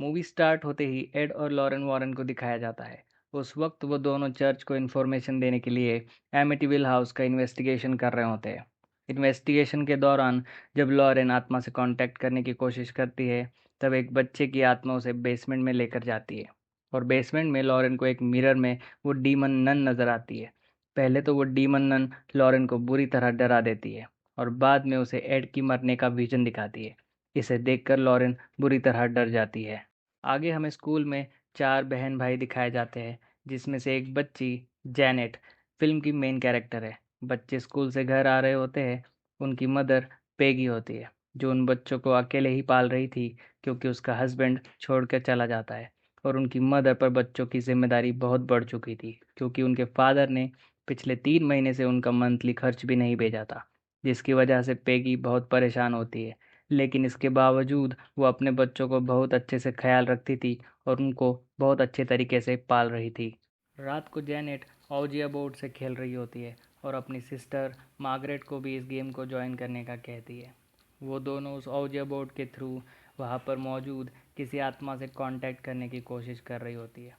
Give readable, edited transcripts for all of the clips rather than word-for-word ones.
Movie start होते ही add और Lauren Warren को दिखाया जाता है। उस वक्त वो दोनों चर्च को इन्फॉर्मेशन देने के लिए एमिटीविल हाउस का इन्वेस्टिगेशन कर रहे होते हैं। इन्वेस्टिगेशन के दौरान जब लॉरेन आत्मा से कांटेक्ट करने की कोशिश करती है, तब एक बच्चे की आत्मा उसे बेसमेंट में लेकर जाती है। और बेसमेंट में लॉरेन को एक मिरर में वो डीमन नन नज़र आती है। पहले तो वो डीमन नन लॉरेन को बुरी तरह डरा देती है और बाद में उसे एड की मरने का विजन दिखाती है। इसे देखकर लॉरेन बुरी तरह डर जाती है। आगे हमें स्कूल में 4 बहन-भाई दिखाए जाते हैं, जिसमें से एक बच्ची, जैनेट, फ़िल्म की मेन कैरेक्टर है। बच्चे स्कूल से घर आ रहे होते हैं। उनकी मदर, पेगी होती है, जो उन बच्चों को अकेले ही पाल रही थी क्योंकि उसका हस्बैंड छोड़कर चला जाता है। और उनकी मदर पर बच्चों की ज़िम्मेदारी बहुत बढ़ चुकी थी क्योंकि उनके फ़ादर ने पिछले 3 महीने से उनका मंथली खर्च भी नहीं भेजा था, जिसकी वजह से पेगी बहुत परेशान होती है। लेकिन इसके बावजूद वो अपने बच्चों को बहुत अच्छे से ख्याल रखती थी और उनको बहुत अच्छे तरीके से पाल रही थी। रात को जैनेट औजिया बोर्ड से खेल रही होती है और अपनी सिस्टर मार्गरेट को भी इस गेम को ज्वाइन करने का कहती है। वो दोनों उस औजिया बोर्ड के थ्रू वहाँ पर मौजूद किसी आत्मा से कांटेक्ट करने की कोशिश कर रही होती है,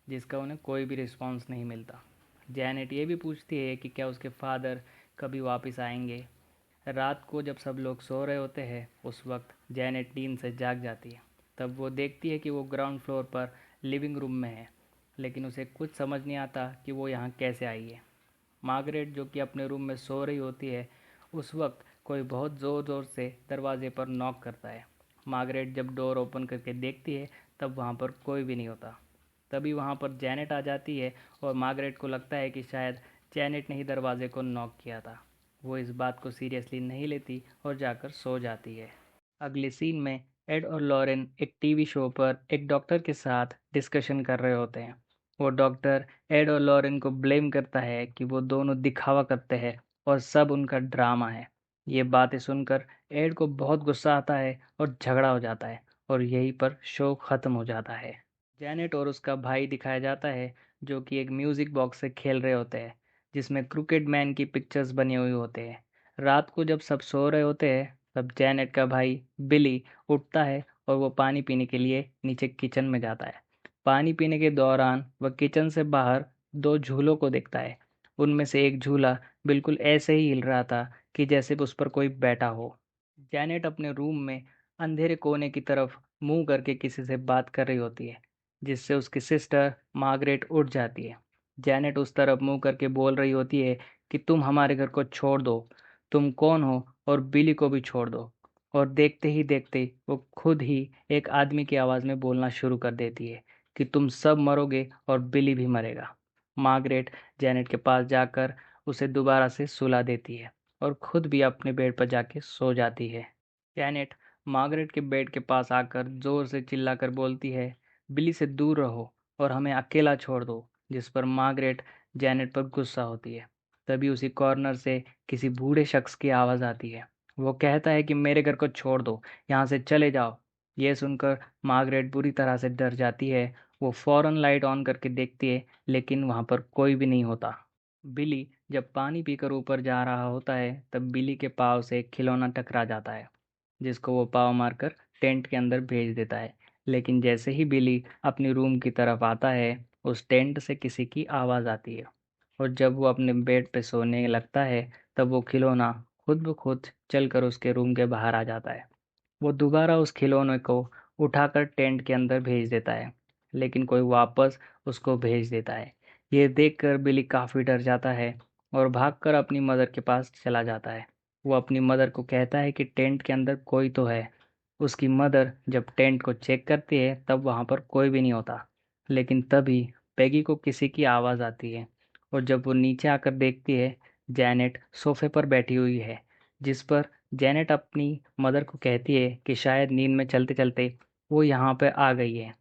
जिसका उन्हें कोई भी रिस्पॉन्स नहीं मिलता। जैनेट ये भी पूछती है कि क्या उसके फादर कभी वापस आएंगे। रात को जब सब लोग सो रहे होते हैं, उस वक्त जैनेट नींद से जाग जाती है। तब वो देखती है कि वो ग्राउंड फ्लोर पर लिविंग रूम में है, लेकिन उसे कुछ समझ नहीं आता कि वो यहाँ कैसे आई है। मार्गरेट, जो कि अपने रूम में सो रही होती है, उस वक्त कोई बहुत ज़ोर ज़ोर से दरवाजे पर नॉक करता है। मार्गरेट जब डोर ओपन करके देखती है, तब वहाँ पर कोई भी नहीं होता। तभी वहाँ पर जैनेट आ जाती है और मार्गरेट को लगता है कि शायद जैनेट ने ही दरवाजे को नॉक किया था। वो इस बात को सीरियसली नहीं लेती और जाकर सो जाती है। अगले सीन में एड और लॉरेन एक टीवी शो पर एक डॉक्टर के साथ डिस्कशन कर रहे होते हैं। वो डॉक्टर एड और लॉरेन को ब्लेम करता है कि वो दोनों दिखावा करते हैं और सब उनका ड्रामा है। ये बातें सुनकर एड को बहुत गुस्सा आता है और झगड़ा हो जाता है और यहीं पर शो ख़त्म हो जाता है। जैनेट और उसका भाई दिखाया जाता है, जो कि एक म्यूज़िक बॉक्स से खेल रहे होते हैं, जिसमें क्रिकेट मैन की पिक्चर्स बनी हुई होते हैं। रात को जब सब सो रहे होते हैं, तब जैनेट का भाई बिली उठता है और वो पानी पीने के लिए नीचे किचन में जाता है। पानी पीने के दौरान वह किचन से बाहर 2 झूलों को देखता है। उनमें से एक झूला बिल्कुल ऐसे ही हिल रहा था कि जैसे उस पर कोई बैठा हो। जैनेट अपने रूम में अंधेरे कोने की तरफ मुंह करके किसी से बात कर रही होती है, जिससे उसकी सिस्टर मार्गरेट उठ जाती है। जैनेट उस तरफ मुंह करके बोल रही होती है कि तुम हमारे घर को छोड़ दो, तुम कौन हो, और बिली को भी छोड़ दो। और देखते ही देखते वो खुद ही एक आदमी की आवाज़ में बोलना शुरू कर देती है कि तुम सब मरोगे और बिली भी मरेगा। मार्गरेट जैनेट के पास जाकर उसे दोबारा से सुला देती है और खुद भी अपने बेड पर जाके सो जाती है। जैनेट मार्गरेट के बेड के पास आकर जोर से चिल्लाकर बोलती है, बिली से दूर रहो और हमें अकेला छोड़ दो, जिस पर मार्गरेट जैनेट पर गुस्सा होती है। तभी उसी कॉर्नर से किसी बूढ़े शख्स की आवाज़ आती है। वो कहता है कि मेरे घर को छोड़ दो, यहाँ से चले जाओ। ये सुनकर मार्गरेट बुरी तरह से डर जाती है। वो फौरन लाइट ऑन करके देखती है, लेकिन वहाँ पर कोई भी नहीं होता। बिली जब पानी पीकर ऊपर जा रहा होता है, तब बिली के पाँव से एक खिलौना टकरा जाता है, जिसको वो पाँव मारकर टेंट के अंदर भेज देता है। लेकिन जैसे ही बिली अपनी रूम की तरफ आता है, उस टेंट से किसी की आवाज़ आती है और जब वो अपने बेड पे सोने लगता है, तब वो खिलौना खुद ब खुद चलकर उसके रूम के बाहर आ जाता है। वो दोबारा उस खिलौने को उठाकर टेंट के अंदर भेज देता है, लेकिन कोई वापस उसको भेज देता है। ये देखकर बिली काफ़ी डर जाता है और भागकर अपनी मदर के पास चला जाता है। वो अपनी मदर को कहता है कि टेंट के अंदर कोई तो है। उसकी मदर जब टेंट को चेक करती है, तब वहाँ पर कोई भी नहीं होता। लेकिन तभी पैगी को किसी की आवाज़ आती है और जब वो नीचे आकर देखती है, जैनेट सोफे पर बैठी हुई है, जिस पर जैनेट अपनी मदर को कहती है कि शायद नींद में चलते-चलते वो यहाँ पे आ गई है।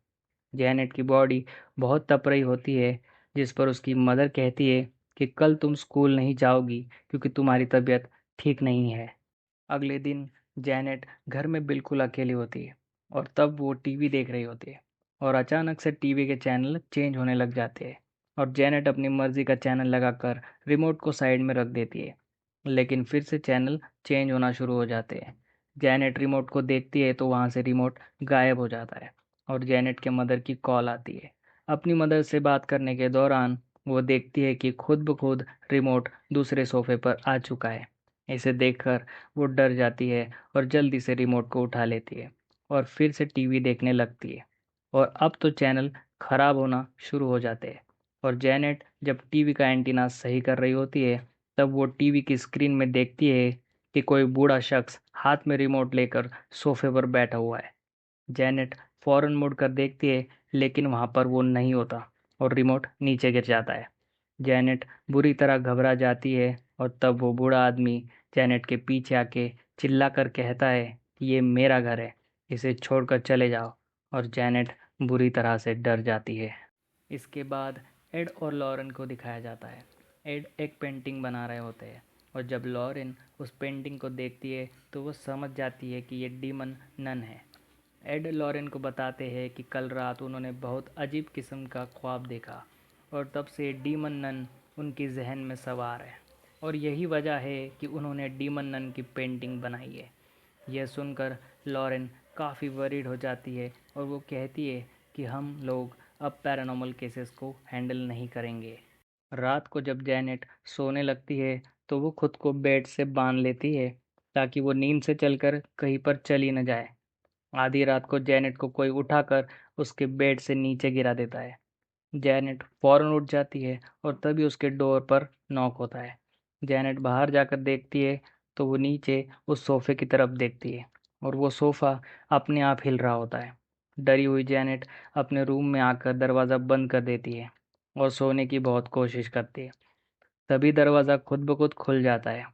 जैनेट की बॉडी बहुत तप रही होती है, जिस पर उसकी मदर कहती है कि कल तुम स्कूल नहीं जाओगी क्योंकि तुम्हारी तबीयत ठीक नहीं है। अगले दिन जैनेट घर में बिल्कुल अकेली होती है और तब वो टीवी देख रही होती है और अचानक से टीवी के चैनल चेंज होने लग जाते हैं और जैनेट अपनी मर्जी का चैनल लगाकर रिमोट को साइड में रख देती है। लेकिन फिर से चैनल चेंज होना शुरू हो जाते हैं। जैनेट रिमोट को देखती है तो वहाँ से रिमोट गायब हो जाता है और जैनेट के मदर की कॉल आती है। अपनी मदर से बात करने के दौरान वो देखती है कि खुद ब खुद रिमोट दूसरे सोफे पर आ चुका है। इसे देखकर वो डर जाती है और जल्दी से रिमोट को उठा लेती है और फिर से टीवी देखने लगती है। और अब तो चैनल खराब होना शुरू हो जाते हैं और जैनेट जब टीवी का एंटीना सही कर रही होती है तब वो टीवी की स्क्रीन में देखती है कि कोई बूढ़ा शख्स हाथ में रिमोट लेकर सोफे पर बैठा हुआ है। जैनेट फौरन मुड़कर देखती है लेकिन वहां पर वो नहीं होता और रिमोट नीचे गिर जाता है। जैनेट बुरी तरह घबरा जाती है और तब वो बूढ़ा आदमी जैनेट के पीछे आके चिल्लाकर कहता है कि ये मेरा घर है, इसे छोड़कर चले जाओ। और जैनेट बुरी तरह से डर जाती है। इसके बाद एड और लॉरेन को दिखाया जाता है। एड एक पेंटिंग बना रहे होते हैं और जब लॉरेन उस पेंटिंग को देखती है तो वो समझ जाती है कि ये डीमन नन है। एड लॉरेन को बताते हैं कि कल रात उन्होंने बहुत अजीब किस्म का ख्वाब देखा और तब से डीमन नन उनकी जहन में सवार है और यही वजह है कि उन्होंने डीमन नन की पेंटिंग बनाई है। यह सुनकर लॉरेन काफ़ी वरीड हो जाती है और वो कहती है कि हम लोग अब पैरानॉर्मल केसेस को हैंडल नहीं करेंगे। रात को जब जैनेट सोने लगती है तो वो खुद को बेड से बांध लेती है ताकि वो नींद से चलकर कहीं पर चली न जाए। आधी रात को जैनेट को कोई उठाकर उसके बेड से नीचे गिरा देता है। जैनेट फौरन उठ जाती है और तभी उसके डोर पर नॉक होता है। जैनेट बाहर जाकर देखती है तो वो नीचे उस सोफे की तरफ देखती है और वो सोफ़ा अपने आप हिल रहा होता है। डरी हुई जैनेट अपने रूम में आकर दरवाज़ा बंद कर देती है और सोने की बहुत कोशिश करती है। तभी दरवाज़ा खुद ब खुद खुल जाता है।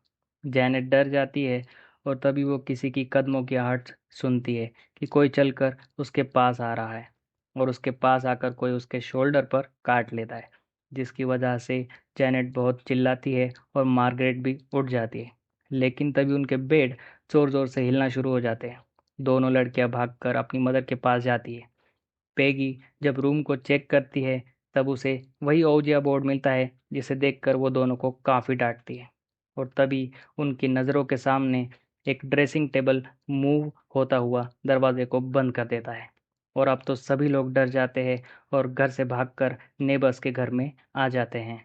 जैनेट डर जाती है और तभी वो किसी की कदमों की आहट सुनती है कि कोई चलकर उसके पास आ रहा है और उसके पास आकर कोई उसके शोल्डर पर काट लेता है, जिसकी वजह से जैनेट बहुत चिल्लाती है और मार्गरेट भी उठ जाती है। लेकिन तभी उनके बेड ज़ोर-ज़ोर से हिलना शुरू हो जाते हैं। दोनों लड़कियां भागकर अपनी मदर के पास जाती है। पैगी जब रूम को चेक करती है तब उसे वही ओजिया बोर्ड मिलता है जिसे देखकर वो दोनों को काफ़ी डांटती है। और तभी उनकी नज़रों के सामने एक ड्रेसिंग टेबल मूव होता हुआ दरवाजे को बंद कर देता है। और अब तो सभी लोग डर जाते हैं और घर से भागकर नेबर्स के घर में आ जाते हैं।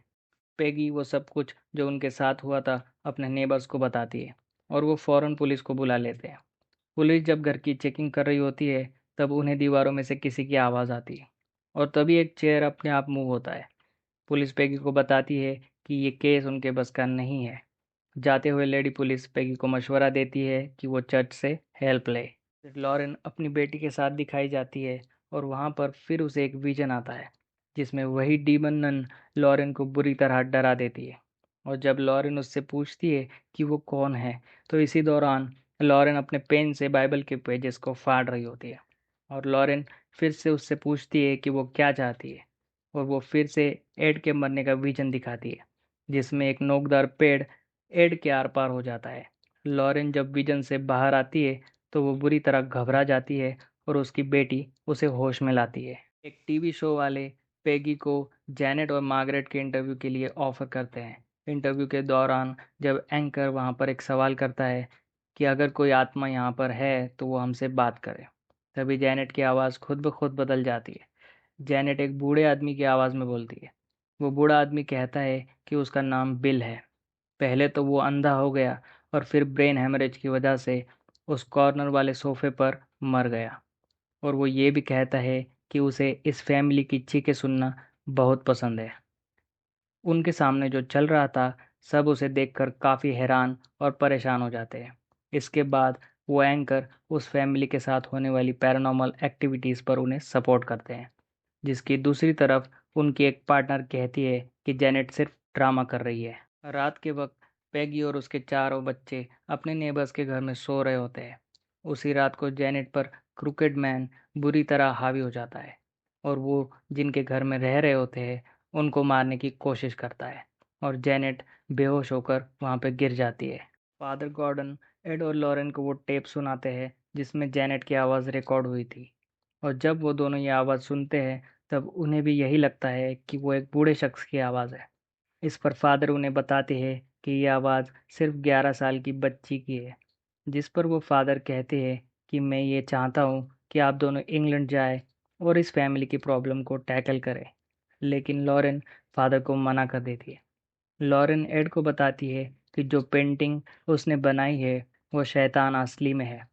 पैगी वो सब कुछ जो उनके साथ हुआ था अपने नेबर्स को बताती है और वो फ़ौरन पुलिस को बुला लेते हैं। पुलिस जब घर की चेकिंग कर रही होती है तब उन्हें दीवारों में से किसी की आवाज़ आती है और तभी एक चेयर अपने आप मूव होता है। पुलिस पैगी को बताती है कि ये केस उनके बस का नहीं है। जाते हुए लेडी पुलिस पैगी को मशवरा देती है कि वो चर्च से हेल्प ले। फिर लॉरेन अपनी बेटी के साथ दिखाई जाती है और वहाँ पर फिर उसे एक विजन आता है जिसमें वही डीमन नन लॉरेन को बुरी तरह डरा देती है। और जब लॉरेन उससे पूछती है कि वो कौन है तो इसी दौरान लॉरेन अपने पेन से बाइबल के पेजेस को फाड़ रही होती है और लॉरेन फिर से उससे पूछती है कि वो क्या चाहती है और वो फिर से एड के मरने का विजन दिखाती है जिसमें एक नोकदार पेड़ एड के आर पार हो जाता है। लॉरेन जब विजन से बाहर आती है तो वो बुरी तरह घबरा जाती है और उसकी बेटी उसे होश में लाती है। एक टीवी शो वाले पेगी को जैनेट और मार्गरेट के इंटरव्यू के लिए ऑफर करते हैं। इंटरव्यू के दौरान जब एंकर वहां पर एक सवाल करता है कि अगर कोई आत्मा यहाँ पर है तो वो हमसे बात करे, तभी जैनेट की आवाज़ खुद ब खुद बदल जाती है। जैनेट एक बूढ़े आदमी की आवाज़ में बोलती है। वो बूढ़ा आदमी कहता है कि उसका नाम बिल है। पहले तो वो अंधा हो गया और फिर ब्रेन हेमरेज की वजह से उस कॉर्नर वाले सोफे पर मर गया। और वो ये भी कहता है कि उसे इस फैमिली की चीखें सुनना बहुत पसंद है। उनके सामने जो चल रहा था सब उसे देखकर काफ़ी हैरान और परेशान हो जाते हैं। इसके बाद वो एंकर उस फैमिली के साथ होने वाली पैरानॉर्मल एक्टिविटीज़ पर उन्हें सपोर्ट करते हैं, जिसकी दूसरी तरफ उनकी एक पार्टनर कहती है कि जेनेट सिर्फ ड्रामा कर रही है। रात के वक्त पैगी और उसके चारों बच्चे अपने नेबर्स के घर में सो रहे होते हैं। उसी रात को जेनेट पर क्रूकेड मैन बुरी तरह हावी हो जाता है और वो जिनके घर में रह रहे होते हैं उनको मारने की कोशिश करता है और जेनेट बेहोश होकर वहाँ पे गिर जाती है। फादर गॉर्डन एड और लॉरेन को वो टेप सुनाते हैं जिसमें जेनेट की आवाज़ रिकॉर्ड हुई थी और जब वो दोनों ये आवाज़ सुनते हैं तब उन्हें भी यही लगता है कि वो एक बूढ़े शख्स की आवाज़ है। इस पर फादर उन्हें बताते हैं कि ये आवाज़ सिर्फ 11 साल की बच्ची की है, जिस पर वो फादर कहते हैं कि मैं ये चाहता हूँ कि आप दोनों इंग्लैंड जाए और इस फैमिली की प्रॉब्लम को टैकल करे, लेकिन लॉरेन फादर को मना कर देती है। लॉरेन एड को बताती है कि जो पेंटिंग उसने बनाई है वो शैतान असली में है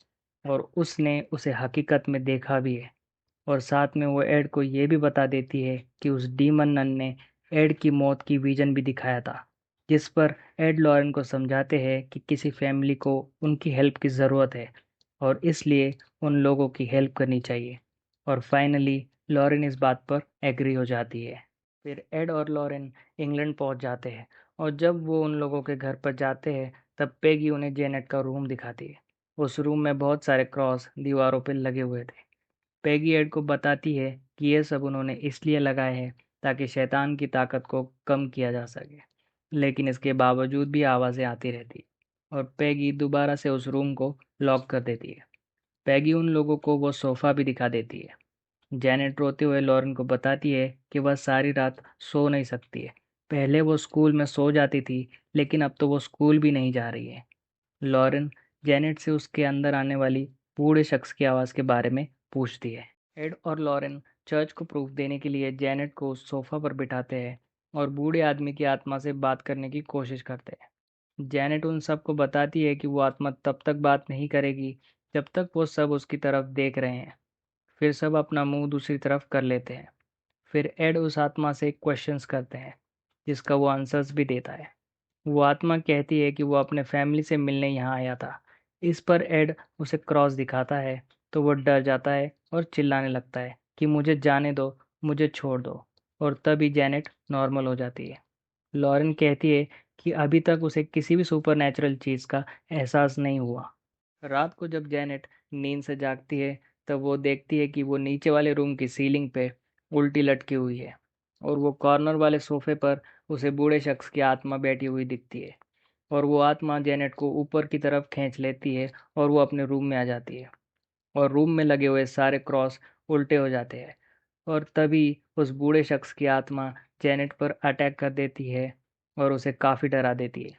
और उसने उसे हकीकत में देखा भी है। और साथ में वो एड को ये भी बता देती है कि उस डीमन नन ने एड की मौत की विजन भी दिखाया था, जिस पर एड लॉरेन को समझाते हैं कि किसी फैमिली को उनकी हेल्प की ज़रूरत है और इसलिए उन लोगों की हेल्प करनी चाहिए। और फाइनली लॉरेन इस बात पर एग्री हो जाती है। फिर एड और लॉरेन इंग्लैंड पहुंच जाते हैं और जब वो उन लोगों के घर पर जाते हैं तब पेगी उन्हें जेनेट का रूम दिखाती है। उस रूम में बहुत सारे क्रॉस दीवारों पर लगे हुए थे। पेगी एड को बताती है कि ये सब उन्होंने इसलिए लगाए हैं ताकि शैतान की ताकत को कम किया जा सके, लेकिन इसके बावजूद भी आवाज़ें आती रहती और पेगी दोबारा से उस रूम को लॉक कर देती है। पेगी उन लोगों को वो सोफ़ा भी दिखा देती है। जैनेट रोते हुए लॉरेन को बताती है कि वह सारी रात सो नहीं सकती है। पहले वो स्कूल में सो जाती थी, लेकिन अब तो वो स्कूल भी नहीं जा रही है। लॉरेन जैनेट से उसके अंदर आने वाली बूढ़े शख्स की आवाज़ के बारे में पूछती है। एड और लॉरेन चर्च को प्रूफ देने के लिए जैनेट को उस सोफा पर बिठाते हैं और बूढ़े आदमी की आत्मा से बात करने की कोशिश करते हैं। जैनेट उन सबको बताती है कि वो आत्मा तब तक बात नहीं करेगी जब तक वो सब उसकी तरफ देख रहे हैं। फिर सब अपना मुंह दूसरी तरफ कर लेते हैं। फिर एड उस आत्मा से क्वेश्चंस करते हैं, जिसका वो आंसर्स भी देता है। वो आत्मा कहती है कि वो अपने फैमिली से मिलने यहाँ आया था। इस पर एड उसे क्रॉस दिखाता है तो वो डर जाता है और चिल्लाने लगता है कि मुझे जाने दो, मुझे छोड़ दो। और तभी जैनेट नॉर्मल हो जाती है। लॉरेन कहती है कि अभी तक उसे किसी भी सुपरनैचुरल चीज़ का एहसास नहीं हुआ। रात को जब जैनेट नींद से जागती है तब वो देखती है कि वो नीचे वाले रूम की सीलिंग पे उल्टी लटकी हुई है और वो कॉर्नर वाले सोफे पर उसे बूढ़े शख्स की आत्मा बैठी हुई दिखती है। और वो आत्मा जैनेट को ऊपर की तरफ खींच लेती है और वो अपने रूम में आ जाती है और रूम में लगे हुए सारे क्रॉस उल्टे हो जाते हैं। और तभी उस बूढ़े शख्स की आत्मा जैनेट पर अटैक कर देती है और उसे काफ़ी डरा देती है।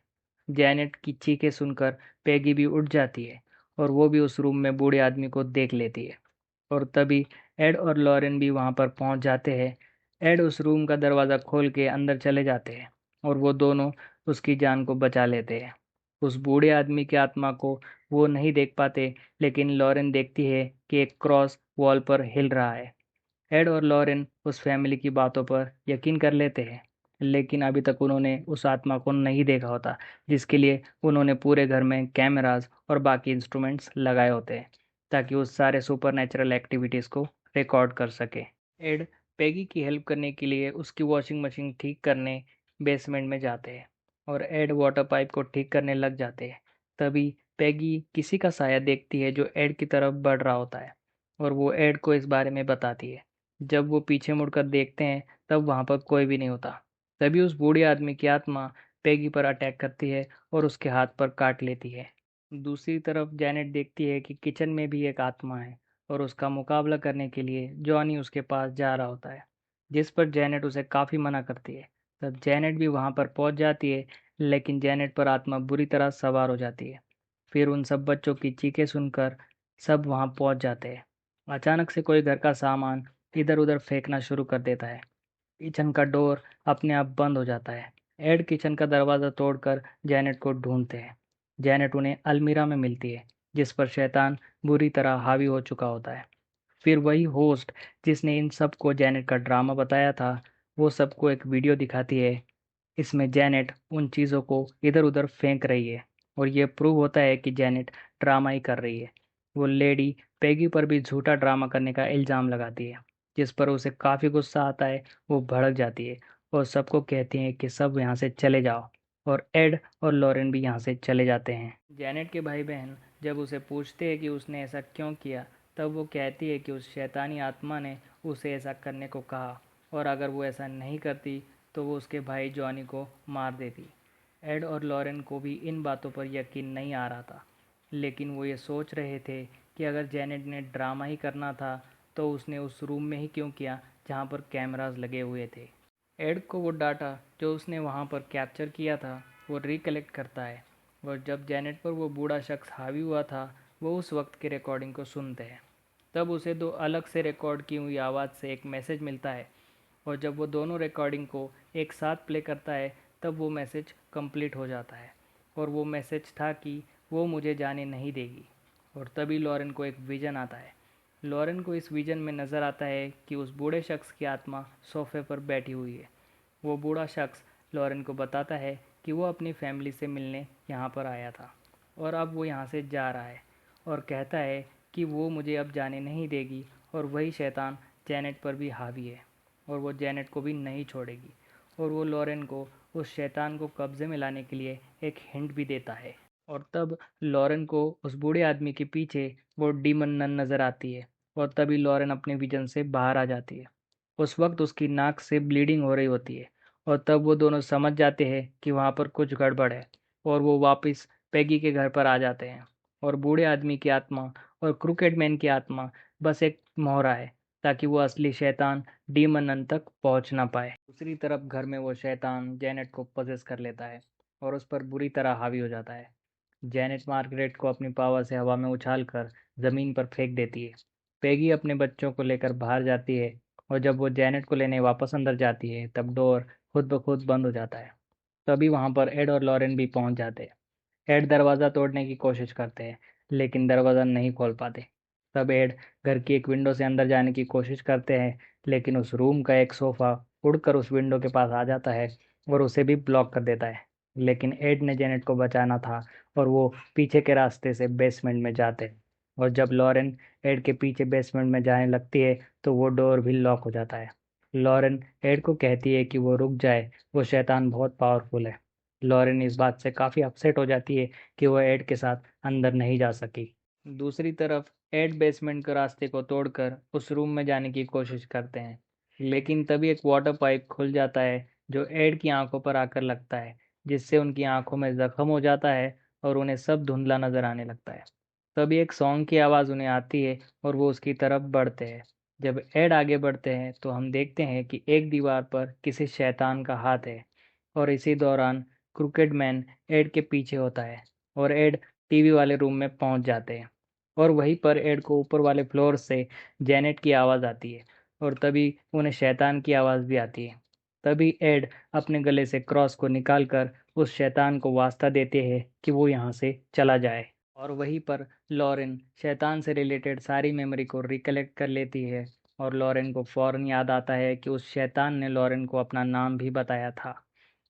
जैनेट की चीखें सुनकर पैगी भी उठ जाती है और वो भी उस रूम में बूढ़े आदमी को देख लेती है। और तभी एड और लॉरेन भी वहां पर पहुंच जाते हैं। एड उस रूम का दरवाज़ा खोल के अंदर चले जाते हैं और वो दोनों उसकी जान को बचा लेते हैं। उस बूढ़े आदमी की आत्मा को वो नहीं देख पाते, लेकिन लॉरेन देखती है कि एक क्रॉस वॉल पर हिल रहा है। एड और लॉरेन उस फैमिली की बातों पर यकीन कर लेते हैं, लेकिन अभी तक उन्होंने उस आत्मा को नहीं देखा होता, जिसके लिए उन्होंने पूरे घर में कैमरास और बाकी इंस्ट्रूमेंट्स लगाए होते हैं ताकि उस सारे सुपरनैचुरल एक्टिविटीज़ को रिकॉर्ड कर सके। एड पेगी की हेल्प करने के लिए उसकी वॉशिंग मशीन ठीक करने बेसमेंट में जाते हैं और एड वाटर पाइप को ठीक करने लग जाते हैं। तभी पेगी किसी का साया देखती है जो एड की तरफ बढ़ रहा होता है और वो एड को इस बारे में बताती है। जब वो पीछे मुड़कर देखते हैं तब वहाँ पर कोई भी नहीं होता। तभी उस बूढ़े आदमी की आत्मा पेगी पर अटैक करती है और उसके हाथ पर काट लेती है। दूसरी तरफ जैनेट देखती है कि किचन में भी एक आत्मा है और उसका मुकाबला करने के लिए जॉनी उसके पास जा रहा होता है, जिस पर जैनेट उसे काफ़ी मना करती है। तब जैनेट भी वहाँ पर पहुँच जाती है, लेकिन जैनेट पर आत्मा बुरी तरह सवार हो जाती है। फिर उन सब बच्चों की चीखें सुनकर सब वहाँ पहुँच जाते हैं। अचानक से कोई घर का सामान इधर उधर फेंकना शुरू कर देता है। किचन का डोर अपने आप बंद हो जाता है। एड किचन का दरवाज़ा तोड़कर जैनेट को ढूंढते हैं। जैनेट उन्हें अलमीरा में मिलती है, जिस पर शैतान बुरी तरह हावी हो चुका होता है। फिर वही होस्ट जिसने इन सबको जैनेट का ड्रामा बताया था, वो सबको एक वीडियो दिखाती है। इसमें जैनेट उन चीज़ों को इधर उधर फेंक रही है और ये प्रूव होता है कि जैनेट ड्रामा ही कर रही है। वो लेडी पेगी पर भी झूठा ड्रामा करने का इल्ज़ाम लगाती है, जिस पर उसे काफ़ी गुस्सा आता है। वो भड़क जाती है और सबको कहती है कि सब यहाँ से चले जाओ और एड और लॉरेन भी यहाँ से चले जाते हैं। जैनेट के भाई बहन जब उसे पूछते हैं कि उसने ऐसा क्यों किया, तब वो कहती है कि उस शैतानी आत्मा ने उसे ऐसा करने को कहा और अगर वो ऐसा नहीं करती तो वो उसके भाई जॉनी को मार देती। एड और लॉरेन को भी इन बातों पर यकीन नहीं आ रहा था, लेकिन वो ये सोच रहे थे कि अगर जैनेट ने ड्रामा ही करना था तो उसने उस रूम में ही क्यों किया जहाँ पर कैमरास लगे हुए थे। एड को वो डाटा जो उसने वहाँ पर कैप्चर किया था वो रिकलेक्ट करता है और जब जैनेट पर वो बूढ़ा शख्स हावी हुआ था वो उस वक्त की रिकॉर्डिंग को सुनते हैं। तब उसे दो अलग से रिकॉर्ड की हुई आवाज़ से एक मैसेज मिलता है, और जब वो दोनों रिकॉर्डिंग को एक साथ प्ले करता है तब वो मैसेज कंप्लीट हो जाता है, और वो मैसेज था कि वो मुझे जाने नहीं देगी। और तभी लॉरेन को एक विज़न आता है। लॉरेन को इस विज़न में नज़र आता है कि उस बूढ़े शख्स की आत्मा सोफे पर बैठी हुई है। वो बूढ़ा शख्स लॉरेन को बताता है कि वो अपनी फैमिली से मिलने यहाँ पर आया था और अब वो यहाँ से जा रहा है, और कहता है कि वो मुझे अब जाने नहीं देगी, और वही शैतान जैनेट पर भी हावी है और वो जैनेट को भी नहीं छोड़ेगी। और वो लॉरेन को उस शैतान को कब्जे में लाने के लिए एक हिंट भी देता है। और तब लॉरेन को उस बूढ़े आदमी के पीछे वो डीमन नन नज़र आती है, और तभी लॉरेन अपने विजन से बाहर आ जाती है। उस वक्त उसकी नाक से ब्लीडिंग हो रही होती है, और तब वो दोनों समझ जाते हैं कि वहाँ पर कुछ गड़बड़ है, और वो वापस पैगी के घर पर आ जाते हैं। और बूढ़े आदमी की आत्मा और क्रिकेट मैन की आत्मा बस एक मोहरा है, ताकि वो असली शैतान डीमन तक पहुंच ना पाए। दूसरी तरफ घर में वो शैतान जैनेट को पजेस कर लेता है और उस पर बुरी तरह हावी हो जाता है। जैनेट मार्गरेट को अपनी पावर से हवा में उछालकर ज़मीन पर फेंक देती है। पैगी अपने बच्चों को लेकर बाहर जाती है, और जब वो जैनेट को लेने वापस अंदर जाती है तब डोर खुद ब खुद बंद हो जाता है। तभी वहाँ पर एड और लॉरेन भी पहुँच जाते हैं। एड दरवाज़ा तोड़ने की कोशिश करते हैं, लेकिन दरवाज़ा नहीं खोल पाते। तब एड घर की एक विंडो से अंदर जाने की कोशिश करते हैं, लेकिन उस रूम का एक सोफ़ा उड़कर उस विंडो के पास आ जाता है और उसे भी ब्लॉक कर देता है। लेकिन एड ने जेनेट को बचाना था, और वो पीछे के रास्ते से बेसमेंट में जाते हैं। और जब लॉरेन एड के पीछे बेसमेंट में जाने लगती है तो वो डोर भी लॉक हो जाता है। लॉरेन एड को कहती है कि वो रुक जाए, वो शैतान बहुत पावरफुल है। लॉरेन इस बात से काफ़ी अपसेट हो जाती है कि वह एड के साथ अंदर नहीं जा सकी। दूसरी तरफ एड बेसमेंट के रास्ते को तोड़कर उस रूम में जाने की कोशिश करते हैं, लेकिन तभी एक वाटर पाइप खुल जाता है जो एड की आंखों पर आकर लगता है, जिससे उनकी आंखों में जख्म हो जाता है और उन्हें सब धुंधला नजर आने लगता है। तभी एक सॉन्ग की आवाज़ उन्हें आती है और वो उसकी तरफ बढ़ते हैं। जब एड आगे बढ़ते हैं तो हम देखते हैं कि एक दीवार पर किसी शैतान का हाथ है, और इसी दौरान क्रिकेट मैन एड के पीछे होता है, और एड टीवी वाले रूम में पहुंच जाते हैं। और वहीं पर एड को ऊपर वाले फ्लोर से जैनेट की आवाज़ आती है, और तभी उन्हें शैतान की आवाज़ भी आती है। तभी एड अपने गले से क्रॉस को निकालकर उस शैतान को वास्ता देते हैं कि वो यहाँ से चला जाए। और वहीं पर लॉरेन शैतान से रिलेटेड सारी मेमोरी को रिकलेक्ट कर लेती है, और लॉरेन को फ़ौरन याद आता है कि उस शैतान ने लॉरेन को अपना नाम भी बताया था,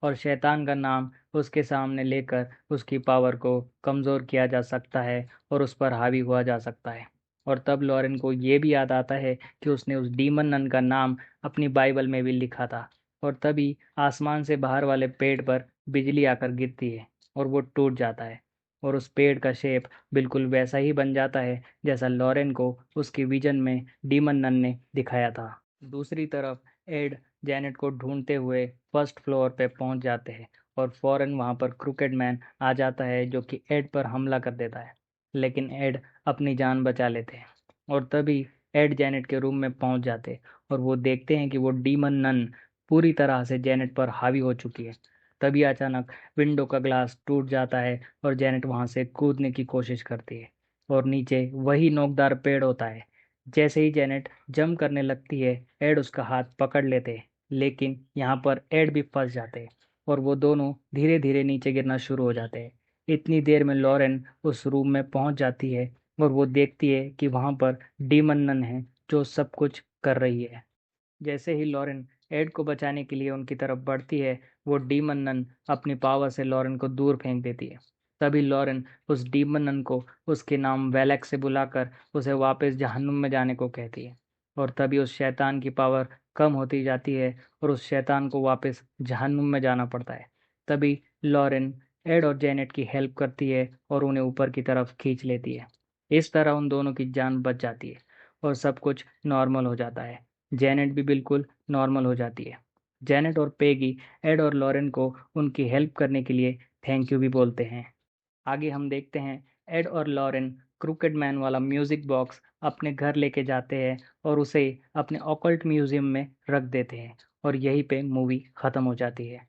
और शैतान का नाम उसके सामने लेकर उसकी पावर को कमज़ोर किया जा सकता है और उस पर हावी हुआ जा सकता है। और तब लॉरेन को ये भी याद आता है कि उसने उस डीमन नन का नाम अपनी बाइबल में भी लिखा था। और तभी आसमान से बाहर वाले पेड़ पर बिजली आकर गिरती है, और वो टूट जाता है, और उस पेड़ का शेप बिल्कुल वैसा ही बन जाता है जैसा लॉरेन को उसकी विजन में डीमन नन ने दिखाया था। दूसरी तरफ एड जैनेट को ढूंढते हुए फर्स्ट फ्लोर पे पहुंच जाते हैं, और फौरन वहां पर क्रिकेट मैन आ जाता है जो कि एड पर हमला कर देता है, लेकिन एड अपनी जान बचा लेते हैं। और तभी एड जैनेट के रूम में पहुंच जाते हैं, और वो देखते हैं कि वो डीमन नन पूरी तरह से जैनेट पर हावी हो चुकी है। तभी अचानक विंडो का ग्लास टूट जाता है, और जैनेट वहां से कूदने की कोशिश करती है, और नीचे वही नोकदार पेड़ होता है। जैसे ही जैनेट जंप करने लगती है, एड उसका हाथ पकड़ लेते हैं, लेकिन यहाँ पर एड भी फंस जाते हैं, और वो दोनों धीरे धीरे नीचे गिरना शुरू हो जाते हैं। इतनी देर में लॉरेन उस रूम में पहुंच जाती है, और वो देखती है कि वहां पर डीमन नन है जो सब कुछ कर रही है। जैसे ही लॉरेन एड को बचाने के लिए उनकी तरफ बढ़ती है, वो डीमन नन अपनी पावर से लॉरेन को दूर फेंक देती है। तभी लॉरेन उस डीमन नन को उसके नाम वेलेक्स से बुलाकर उसे वापस जहन्नुम में जाने को कहती है, और तभी उस शैतान की पावर कम होती जाती है, और उस शैतान को वापस जहन्नुम में जाना पड़ता है। तभी लॉरेन एड और जेनेट की हेल्प करती है और उन्हें ऊपर की तरफ खींच लेती है। इस तरह उन दोनों की जान बच जाती है, और सब कुछ नॉर्मल हो जाता है। जैनेट भी बिल्कुल नॉर्मल हो जाती है। जैनेट और पेगी एड और लॉरेन को उनकी हेल्प करने के लिए थैंक यू भी बोलते हैं। आगे हम देखते हैं एड और लॉरेन क्रिकेट मैन वाला म्यूजिक बॉक्स अपने घर लेके जाते हैं, और उसे अपने ऑकल्ट म्यूजियम में रख देते हैं, और यहीं पे मूवी ख़त्म हो जाती है।